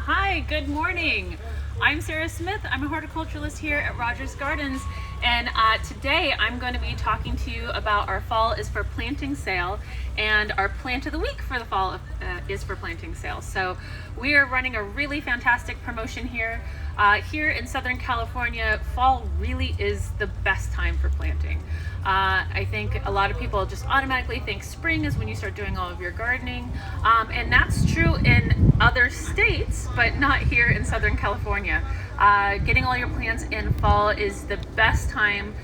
Hi, good morning. I'm Sarah Smith. I'm a horticulturalist here at Rogers Gardens, and today I'm going to be talking to you about our fall is for planting sale, and our plant of the week for the fall is for planting sale. So we are running a really fantastic promotion here. Here in Southern California, fall really is the best time for planting. I think a lot of people just automatically think spring is when you start doing all of your gardening, and that's true in other states, but not here in Southern California. Getting all your plants in fall is the best time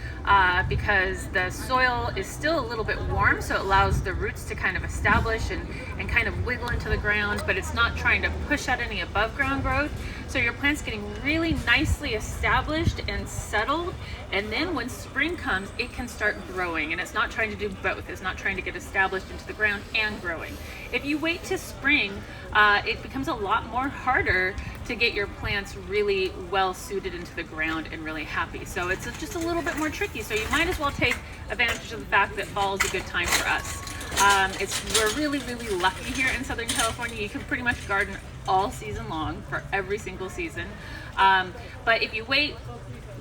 because the soil is still a little bit warm, so it allows the roots to kind of establish and kind of wiggle into the ground, but it's not trying to push out any above ground growth. So your plant's getting really nicely established and settled, and then when spring comes, it can start growing, and it's not trying to do both. It's not trying to get established into the ground and growing. If you wait to spring, it becomes a lot more harder to get your plants really well suited into the ground and really happy. So it's just a little bit more tricky. So you might as well take advantage of the fact that fall is a good time for us. We're really lucky here in Southern California. You can pretty much garden all season long for every single season. But if you wait,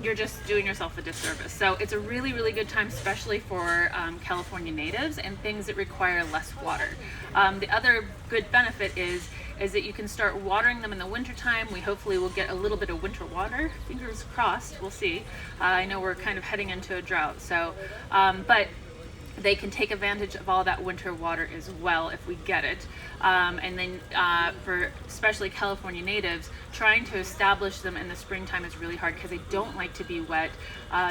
you're just doing yourself a disservice. So it's a really good time, especially for California natives and things that require less water. The other good benefit is that you can start watering them in the wintertime. We hopefully will get a little bit of winter water. Fingers crossed, we'll see. I know we're kind of heading into a drought, so but they can take advantage of all that winter water as well if we get it. And then for especially California natives, trying to establish them in the springtime is really hard because they don't like to be wet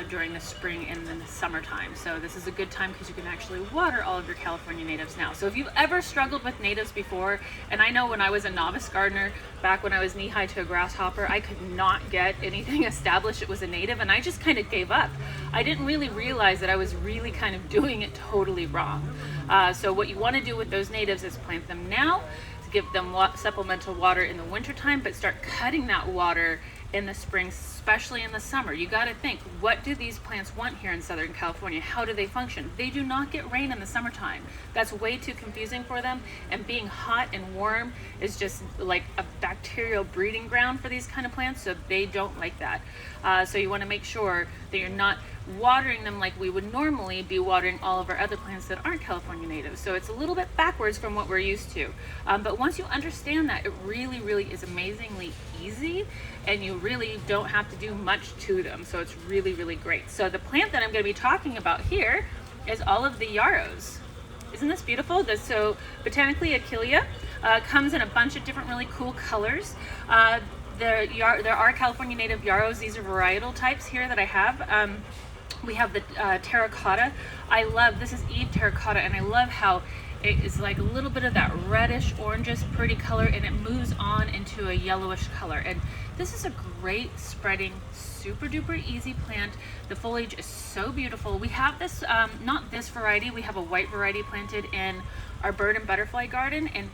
during the spring and then the summertime. So this is a good time because you can actually water all of your California natives now. So if you've ever struggled with natives before, and I know when I was a novice gardener, back when I was knee-high to a grasshopper, I could not get anything established. It was a native, and I just kind of gave up. I didn't really realize that I was really kind of doing it totally wrong. So what you want to do with those natives is plant them now, to give them supplemental water in the wintertime, but start cutting that water in the spring, especially in the summer. You got to think, what do these plants want here in Southern California? How do they function? They do not get rain in the summertime. That's way too confusing for them, and being hot and warm is just like a bacterial breeding ground for these kind of plants, so they don't like that. So you want to make sure that you're not watering them like we would normally be watering all of our other plants that aren't California natives. So it's a little bit backwards from what we're used to. But once you understand that, it really is amazingly easy, and you really don't have to do much to them. So it's really great. So the plant that I'm going to be talking about here is all of the yarrows. Isn't this beautiful? So botanically Achillea comes in a bunch of different really cool colors. There are California native yarrows. These are varietal types here that I have. We have the terracotta. This is Eve terracotta, and I love how it is like a little bit of that reddish orangish pretty color, and it moves on into a yellowish color. And this is a great spreading, super duper easy plant. The foliage is so beautiful. We have this, not this variety, we have a white variety planted in our bird and butterfly garden, and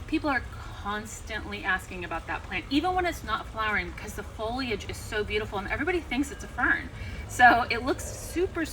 people are constantly asking about that plant, even when it's not flowering, because the foliage is so beautiful and everybody thinks it's a fern. So it looks super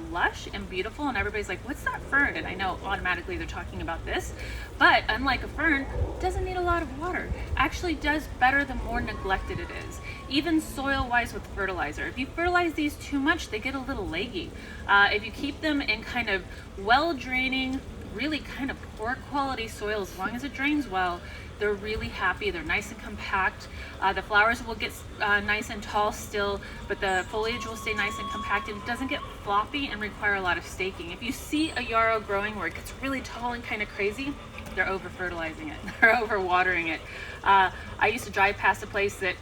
lush and beautiful, and everybody's like, what's that fern? And I know automatically they're talking about this, but unlike a fern, it doesn't need a lot of water. Actually does better the more neglected it is, even soil wise with fertilizer. If you fertilize these too much, they get a little leggy. If you keep them in kind of well draining, really kind of poor quality soil, as long as it drains well, they're really happy. They're nice and compact. The flowers will get nice and tall still, but the foliage will stay nice and compact, and it doesn't get floppy and require a lot of staking. If you see a yarrow growing where it gets really tall and kind of crazy, they're over fertilizing it. They're over watering it. I used to drive past a place that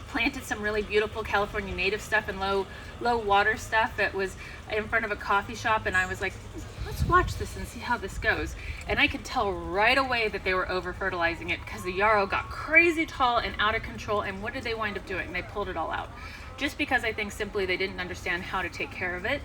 planted some really beautiful California native stuff and low water stuff that was in front of a coffee shop, and I was like, let's watch this and see how this goes. And I could tell right away that they were over fertilizing it, because the yarrow got crazy tall and out of control. And what did they wind up doing? They pulled it all out, just because I think simply they didn't understand how to take care of it.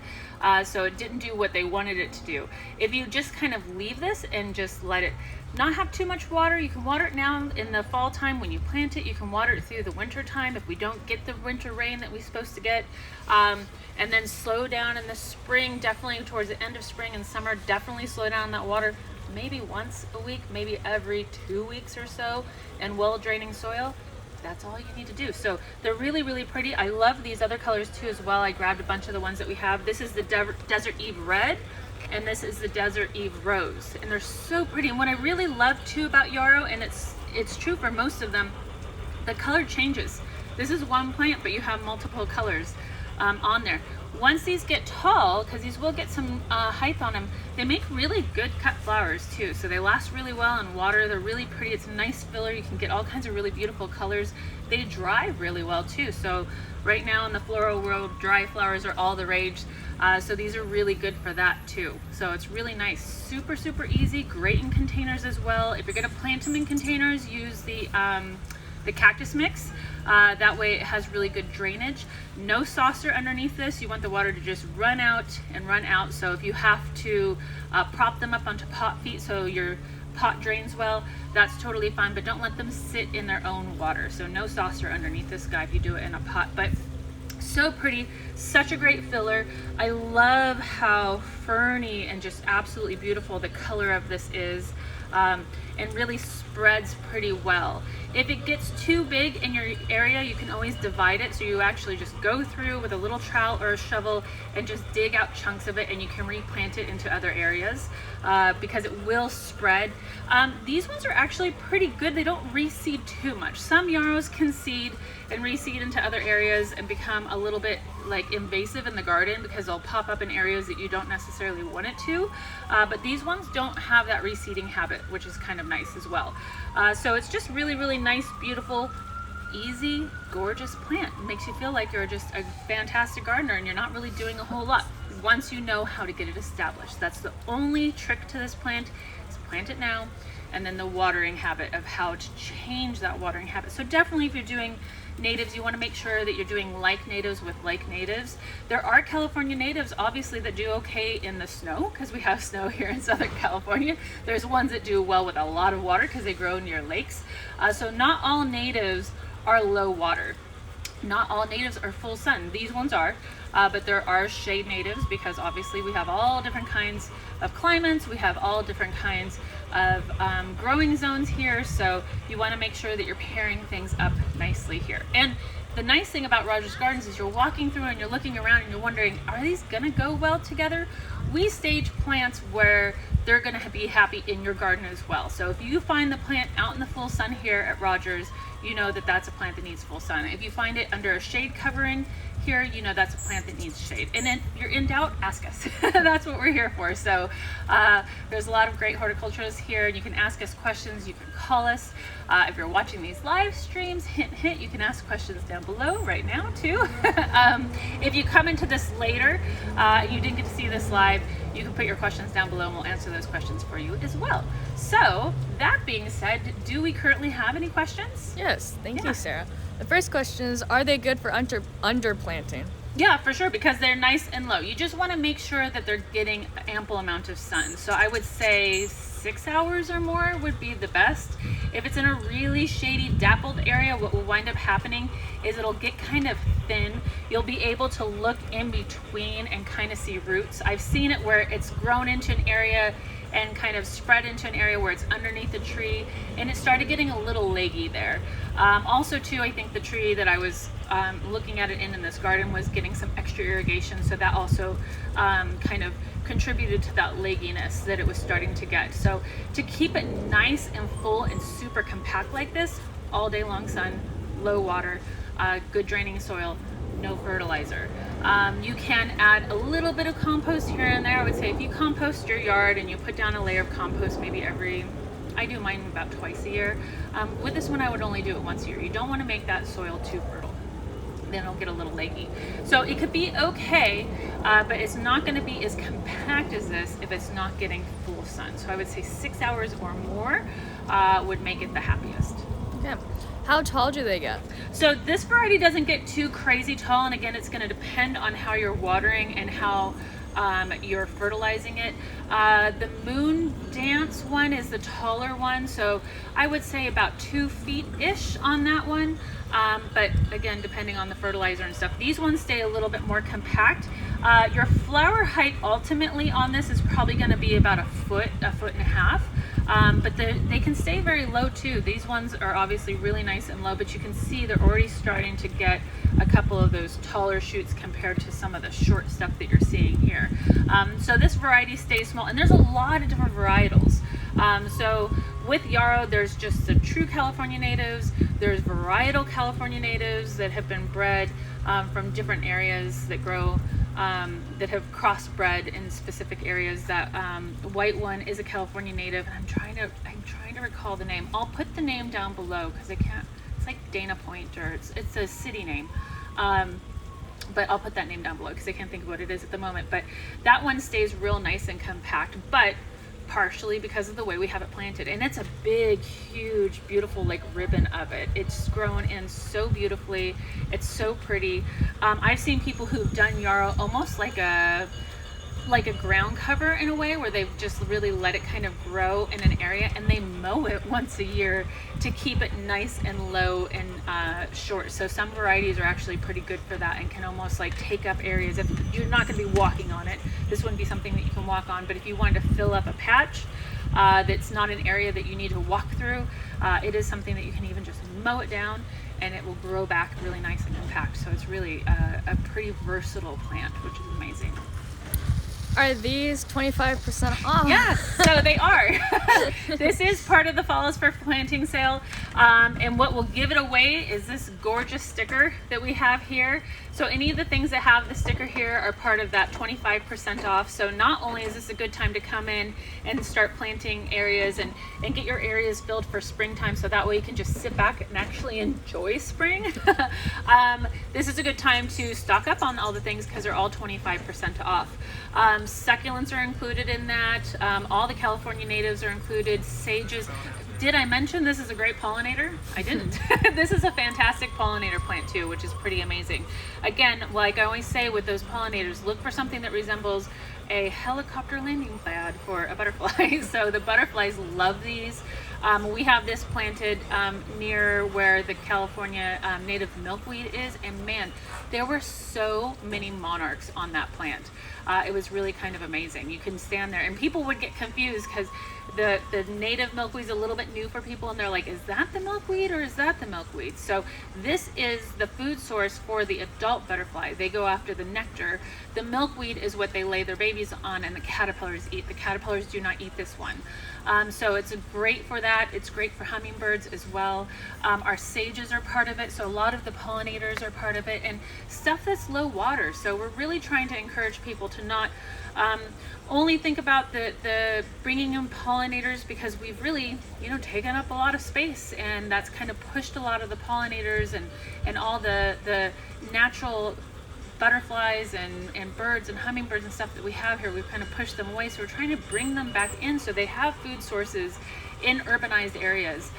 So it didn't do what they wanted it to do. If you just kind of leave this and just let it not have too much water, you can water it now in the fall time when you plant it. You can water it through the winter time if we don't get the winter rain that we're supposed to get. And then slow down in the spring, definitely towards the end of spring and summer, definitely slow down that water. maybe once a week, maybe every 2 weeks or so, and well draining soil, that's all you need to do. So they're really, really pretty. I love these other colors too as well. I grabbed a bunch of the ones that we have. This is the Desert Eve Red, and this is the Desert Eve Rose, and they're so pretty. And what I really love too about Yarrow, and it's true for most of them, the color changes. This is one plant, but you have multiple colors on there. Once these get tall, because these will get some height on them, they make really good cut flowers too. So they last really well in water. They're really pretty. It's a nice filler. You can get all kinds of really beautiful colors. They dry really well too. So right now in the floral world, dry flowers are all the rage. So these are really good for that too. So it's really nice. Super, super easy. Great in containers as well. If you're going to plant them in containers, use the cactus mix. That way it has really good drainage. No saucer underneath this. You want the water to just run out and run out. So if you have to prop them up onto pot feet so your pot drains well, that's totally fine, but don't let them sit in their own water. So no saucer underneath this guy if you do it in a pot. But so pretty, such a great filler. I love how ferny and just absolutely beautiful the color of this is, and really spreads pretty well. If it gets too big in your area, you can always divide it. So you actually just go through with a little trowel or a shovel and just dig out chunks of it, and you can replant it into other areas because it will spread. These ones are actually pretty good. They don't reseed too much. Some yarrows can seed and reseed into other areas and become a little bit like invasive in the garden because they'll pop up in areas that you don't necessarily want it to. But these ones don't have that reseeding habit, which is kind of nice as well. So it's just really, really nice, beautiful, easy, gorgeous plant. It makes you feel like you're just a fantastic gardener and you're not really doing a whole lot once you know how to get it established. That's the only trick to this plant, is plant it now, and then the watering habit of how to change that watering habit. So definitely if you're doing natives, you want to make sure that you're doing like natives with like natives. There are California natives obviously that do okay in the snow because we have snow here in Southern California. There's ones that do well with a lot of water because they grow near lakes. So not all natives are low water. Not all natives are full sun. These ones are, but there are shade natives because obviously we have all different kinds of climates. We have all different kinds of growing zones here. So you want to make sure that you're pairing things up nicely here. And the nice thing about Rogers Gardens is you're walking through and you're looking around and you're wondering, are these going to go well together? We stage plants where they're going to be happy in your garden as well. So if you find the plant out in the full sun here at Rogers, you know that that's a plant that needs full sun. If you find it under a shade covering here, you know that's a plant that needs shade. And then if you're in doubt, ask us. That's what we're here for. So there's a lot of great horticulturists here. You can ask us questions. You can call us. If you're watching these live streams, hint, hint, you can ask questions down below right now too. If you come into this later, you didn't get to see this live, you can put your questions down below and we'll answer those questions for you as well. So that being said, do we currently have any questions? Yes, thank you, Sarah. The first question is, are they good for underplanting? Yeah, for sure, because they're nice and low. You just want to make sure that they're getting an ample amount of sun. So I would say 6 hours or more would be the best. If it's in a really shady, dappled area, what will wind up happening is it'll get kind of thin. You'll be able to look in between and kind of see roots. I've seen it where it's grown into an area and kind of spread into an area where it's underneath the tree, and it started getting a little leggy there. Also too, I think the tree that I was looking at it in this garden was getting some extra irrigation, so that also kind of contributed to that legginess that it was starting to get. So to keep it nice and full and super compact like this, all day long sun, low water, good draining soil, no fertilizer. You can add a little bit of compost here and there. I would say if you compost your yard and you put down a layer of compost maybe I do mine about twice a year. With this one I would only do it once a year. You don't want to make that soil too fertile. Then it'll get a little leggy. So it could be okay, but it's not going to be as compact as this if it's not getting full sun. So I would say 6 hours or more would make it the happiest. Okay. How tall do they get? So this variety doesn't get too crazy tall, and again, it's going to depend on how you're watering and how you're fertilizing it. The Moon Dance one is the taller one, so I would say about 2 feet-ish on that one. But again, depending on the fertilizer and stuff, these ones stay a little bit more compact. Your flower height ultimately on this is probably going to be about a foot and a half. But they can stay very low too. These ones are obviously really nice and low, but you can see they're already starting to get a couple of those taller shoots compared to some of the short stuff that you're seeing here. So this variety stays small, and there's a lot of different varietals. So with Yarrow, there's just the true California natives. There's varietal California natives that have been bred from different areas that grow, that have crossbred in specific areas. That white one is a California native, and I'm trying to recall the name. I'll put the name down below because I can't. It's like Dana Point, or it's a city name. But I'll put that name down below because I can't think of what it is at the moment. But that one stays real nice and compact, but partially because of the way we have it planted. And it's a big, huge, beautiful like ribbon of it. It's grown in so beautifully. It's so pretty. I've seen people who've done Yarrow almost like a ground cover in a way, where they've just really let it kind of grow in an area, and they mow it once a year to keep it nice and low and short. So some varieties are actually pretty good for that and can almost like take up areas. If you're not going to be walking on it, this wouldn't be something that you can walk on, but if you wanted to fill up a patch that's not an area that you need to walk through, it is something that you can even just mow it down and it will grow back really nice and compact. So it's really a pretty versatile plant, which is amazing. Are these 25% off? Yes, so they are. This is part of the Fall is for Planting sale. And what will give it away is this gorgeous sticker that we have here. So any of the things that have the sticker here are part of that 25% off. So not only is this a good time to come in and start planting areas and get your areas filled for springtime, so that way you can just sit back and actually enjoy spring. This is a good time to stock up on all the things because they're all 25% off. Succulents are included in that. All the California natives are included. Sages. Did I mention this is a great pollinator? I didn't. This is a fantastic pollinator plant too, which is pretty amazing. Again, like I always say with those pollinators, look for something that resembles a helicopter landing pad for a butterfly. So the butterflies love these. We have this planted near where the California native milkweed is, and man, there were so many monarchs on that plant. It was really kind of amazing. You can stand there, and people would get confused because the native milkweed is a little bit new for people, and they're like, is that the milkweed or is that the milkweed? So this is the food source for the adult butterfly. They go after the nectar. The milkweed is what they lay their babies on and the caterpillars eat. The caterpillars do not eat this one. So it's great for that. It's great for hummingbirds as well. Our sages are part of it, so a lot of the pollinators are part of it, and stuff that's low water. So we're really trying to encourage people to not only think about the bringing in pollinators, because we've really taken up a lot of space, and that's kind of pushed a lot of the pollinators and all the natural butterflies and birds and hummingbirds and stuff that we have here. We've kind of pushed them away, so we're trying to bring them back in so they have food sources in urbanized areas,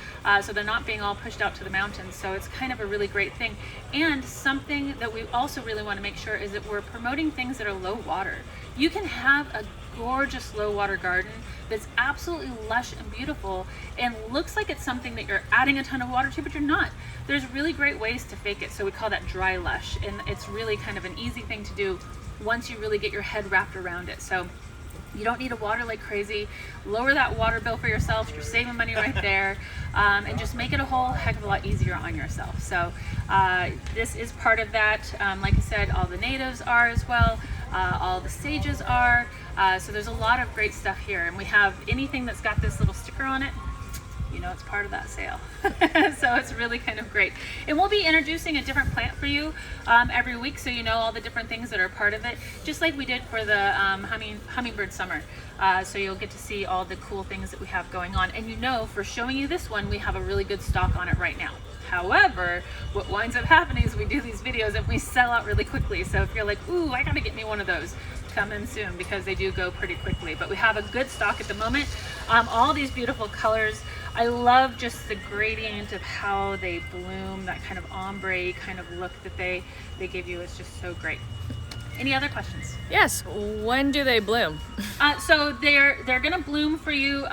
so they're not being all pushed out to the mountains. So it's kind of a really great thing. And something that we also really want to make sure is that we're promoting things that are low water. You can have a gorgeous low water garden that's absolutely lush and beautiful and looks like it's something that you're adding a ton of water to, but you're not. There's really great ways to fake it. So we call that dry lush, and it's really kind of an easy thing to do once you really get your head wrapped around it. So you don't need to water like crazy. Lower that water bill for yourself. You're saving money right there, and just make it a whole heck of a lot easier on yourself. So this is part of that. Like I said, all the natives are as well. All the sages are. So there's a lot of great stuff here, and we have anything that's got this little sticker on it, it's part of that sale. So it's really kind of great. And we'll be introducing a different plant for you every week, so you know all the different things that are part of it, just like we did for the hummingbird summer. So you'll get to see all the cool things that we have going on. And for showing you this one, we have a really good stock on it right now. However, what winds up happening is we do these videos and we sell out really quickly. So if you're like, ooh, I gotta get me one of those, come in soon, because they do go pretty quickly. But we have a good stock at the moment. All these beautiful colors. I love just the gradient of how they bloom, that kind of ombre kind of look that they give you. It's just so great. Any other questions? Yes. When do they bloom? So they're gonna bloom for you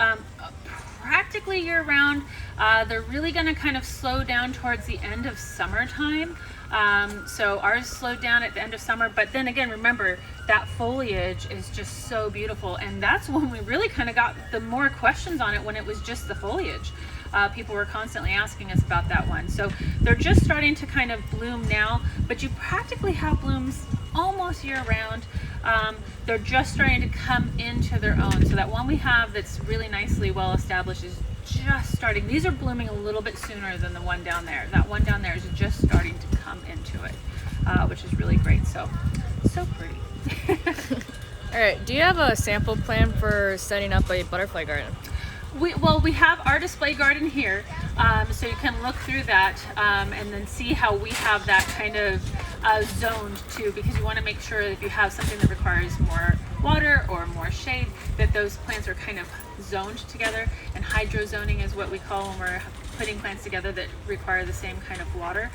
practically year round. They're really going to kind of slow down towards the end of summertime. So ours slowed down at the end of summer, but then again, remember that foliage is just so beautiful, and that's when we really kind of got the more questions on it, when it was just the foliage. People were constantly asking us about that one. So they're just starting to kind of bloom now, but you practically have blooms almost year round. They're just starting to come into their own. So that one we have that's really nicely well established is just starting. These are blooming a little bit sooner than the one down there. That one down there is just starting to come into it, which is really great. So pretty. All right, do you have a sample plan for setting up a butterfly garden? We have our display garden here, so you can look through that and then see how we have that kind of zoned too, because you want to make sure that if you have something that requires more water or more shade, that those plants are kind of zoned together. And hydro zoning is what we call when we're putting plants together that require the same kind of water.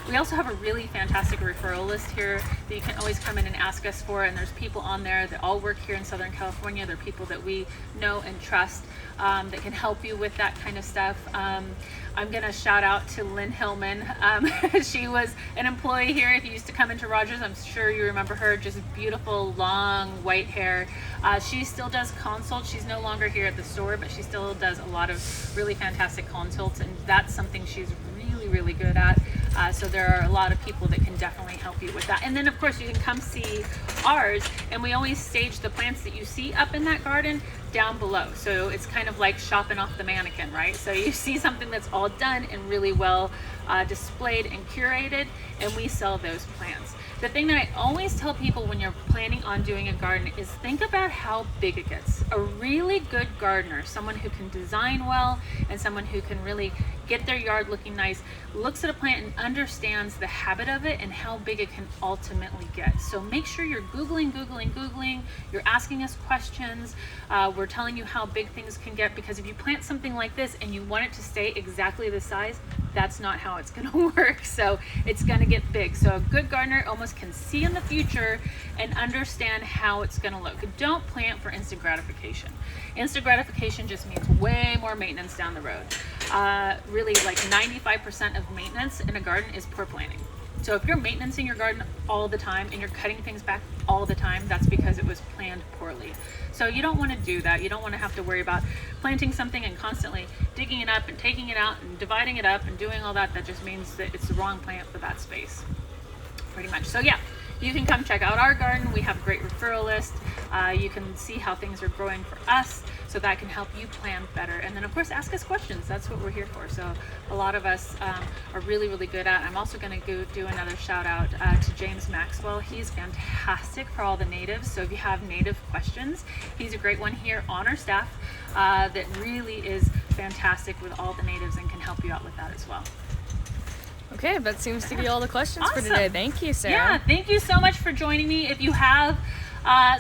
We also have a really fantastic referral list here that you can always come in and ask us for, and there's people on there that all work here in Southern California. They're people that we know and trust that can help you with that kind of stuff. I'm gonna shout out to Lynn Hillman. She was an employee here. If you used to come into Rogers, I'm sure you remember her. Just beautiful, long, white hair. She still does consults. She's no longer here at the store, but she still does a lot of really fantastic consults, and that's something she's really good at. So there are a lot of people that can definitely help you with that. And then of course you can come see ours, and we always stage the plants that you see up in that garden down below. So it's kind of like shopping off the mannequin, right? So you see something that's all done and really well displayed and curated, and we sell those plants. The thing that I always tell people when you're planning on doing a garden is think about how big it gets. A really good gardener, someone who can design well and someone who can really get their yard looking nice, looks at a plant and understands the habit of it and how big it can ultimately get. So make sure you're Googling, you're asking us questions. We're telling you how big things can get, because if you plant something like this and you want it to stay exactly the size, that's not how it's gonna work. So it's gonna get big. So a good gardener almost can see in the future and understand how it's gonna look. Don't plant for instant gratification. Instant gratification just means way more maintenance down the road. Really, like 95% of maintenance in a garden is poor planting. So if you're maintaining your garden all the time and you're cutting things back all the time, that's because it was planned poorly. So you don't want to do that. You don't want to have to worry about planting something and constantly digging it up and taking it out and dividing it up and doing all that. That just means that it's the wrong plant for that space, pretty much. So yeah, you can come check out our garden. We have a great referral list. You can see how things are growing for us, so that can help you plan better. And then of course, ask us questions. That's what we're here for. So a lot of us are really good at. I'm also gonna go do another shout out to James Maxwell. He's fantastic for all the natives. So if you have native questions, he's a great one here on our staff that really is fantastic with all the natives and can help you out with that as well. Okay, that seems to be all the questions Awesome. for today. Thank you, Sarah. Yeah, thank you so much for joining me. If you have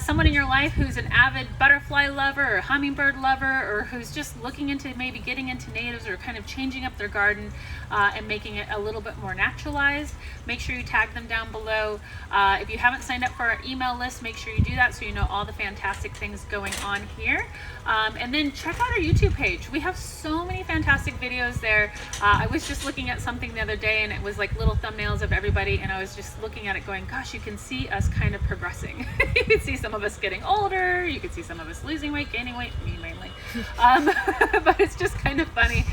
someone in your life who's an avid butterfly lover or hummingbird lover, or who's just looking into maybe getting into natives or kind of changing up their garden and making it a little bit more naturalized, make sure you tag them down below. If you haven't signed up for our email list, make sure you do that so you know all the fantastic things going on here. And then check out our YouTube page. We have so many fantastic videos there. I was just looking at something the other day, and it was like little thumbnails of everybody, and I was just looking at it going, gosh, you can see us kind of progressing. You can see some of us getting older, you can see some of us losing weight, gaining weight, me mainly. But it's just kind of funny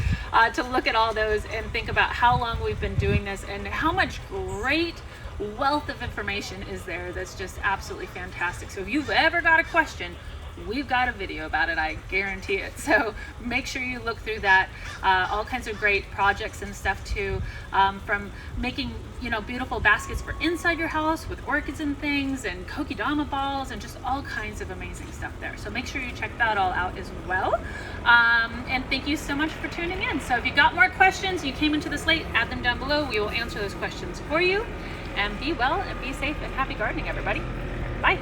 to look at all those and think about how long we've been doing this and how much great wealth of information is there that's just absolutely fantastic. So if you've ever got a question, we've got a video about it, I guarantee it. So make sure you look through that. All kinds of great projects and stuff too, from making, you know, beautiful baskets for inside your house with orchids and things, and kokedama balls, and just all kinds of amazing stuff there. So make sure you check that all out as well. And thank you so much for tuning in. So if you got more questions, you came into this late, add them down below. We will answer those questions for you. And be well and be safe and happy gardening, everybody. Bye.